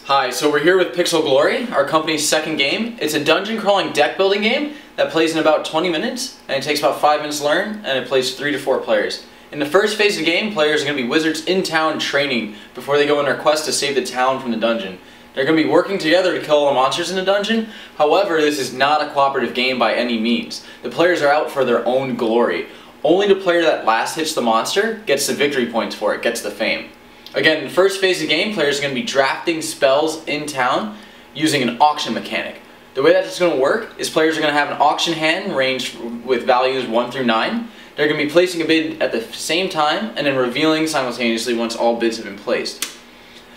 Hi, so we're here with Pixel Glory, our company's second game. It's a dungeon crawling deck building game that plays in about 20 minutes, and it takes about 5 minutes to learn, and it plays 3 to 4 players. In the first phase of the game, players are going to be wizards in town training before they go on their quest to save the town from the dungeon. They're going to be working together to kill all the monsters in the dungeon. However, this is not a cooperative game by any means. The players are out for their own glory. Only the player that last hits the monster gets the victory points for it, gets the fame. Again, in the first phase of the game, players are going to be drafting spells in town using an auction mechanic. The way that's going to work is players are going to have an auction hand ranged with values 1 through 9. They're going to be placing a bid at the same time and then revealing simultaneously once all bids have been placed.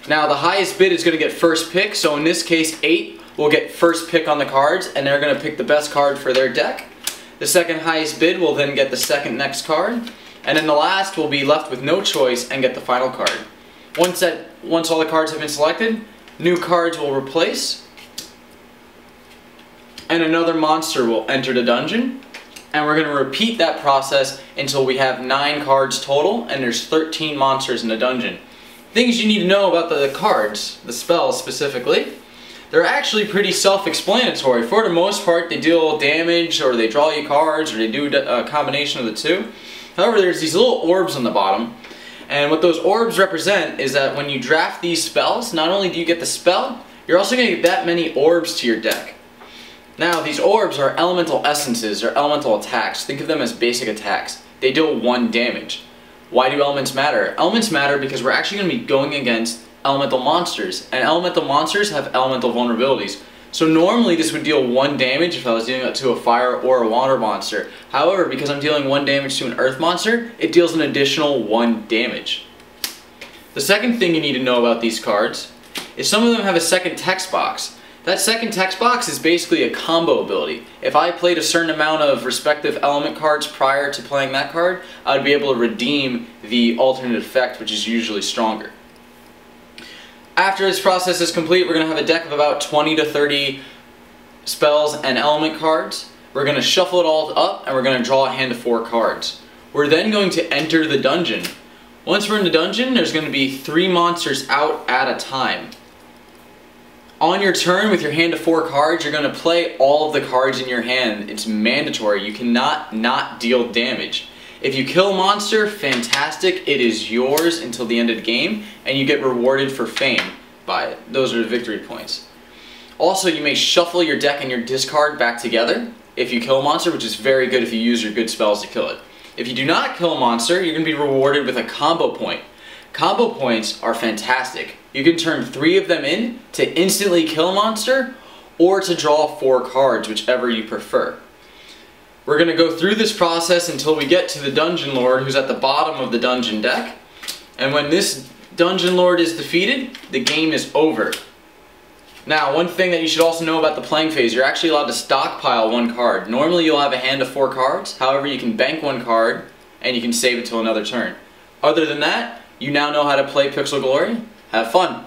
Now, the highest bid is going to get first pick, so in this case 8 will get first pick on the cards, and they're going to pick the best card for their deck. The second highest bid will then get the second next card, and then the last will be left with no choice and get the final card. Once all the cards have been selected, new cards will replace, and another monster will enter the dungeon, and we're going to repeat that process until we have 9 cards total, and there's 13 monsters in the dungeon. Things you need to know about the cards, the spells specifically, they're actually pretty self-explanatory. For the most part, they deal damage, or they draw you cards, or they do a combination of the two. However, there's these little orbs on the bottom, and what those orbs represent is that when you draft these spells, not only do you get the spell, you're also going to get that many orbs to your deck. Now, these orbs are elemental essences, or elemental attacks. Think of them as basic attacks. They deal 1 damage. Why do elements matter? Elements matter because we're actually going to be going against elemental monsters, and elemental monsters have elemental vulnerabilities. So normally this would deal 1 damage if I was dealing it to a fire or a water monster. However, because I'm dealing 1 damage to an earth monster, it deals an additional 1 damage. The second thing you need to know about these cards is some of them have a second text box. That second text box is basically a combo ability. If I played a certain amount of respective element cards prior to playing that card, I'd be able to redeem the alternate effect, which is usually stronger. After this process is complete, we're going to have a deck of about 20 to 30 spells and element cards. We're going to shuffle it all up, and we're going to draw a hand of 4 cards. We're then going to enter the dungeon. Once we're in the dungeon, there's going to be 3 monsters out at a time. On your turn, with your hand of 4 cards, you're going to play all of the cards in your hand. It's mandatory. You cannot not deal damage. If you kill a monster, fantastic. It is yours until the end of the game, and you get rewarded for fame by it. Those are the victory points. Also, you may shuffle your deck and your discard back together if you kill a monster, which is very good if you use your good spells to kill it. If you do not kill a monster, you're going to be rewarded with a combo point. Combo points are fantastic. You can turn 3 of them in to instantly kill a monster, or to draw 4 cards, whichever you prefer. We're going to go through this process until we get to the Dungeon Lord, who's at the bottom of the dungeon deck. And when this Dungeon Lord is defeated, the game is over. Now, one thing that you should also know about the playing phase, you're actually allowed to stockpile 1 card. Normally you'll have a hand of 4 cards, however you can bank 1 card, and you can save it till another turn. Other than that, you now know how to play Pixel Glory. Have fun!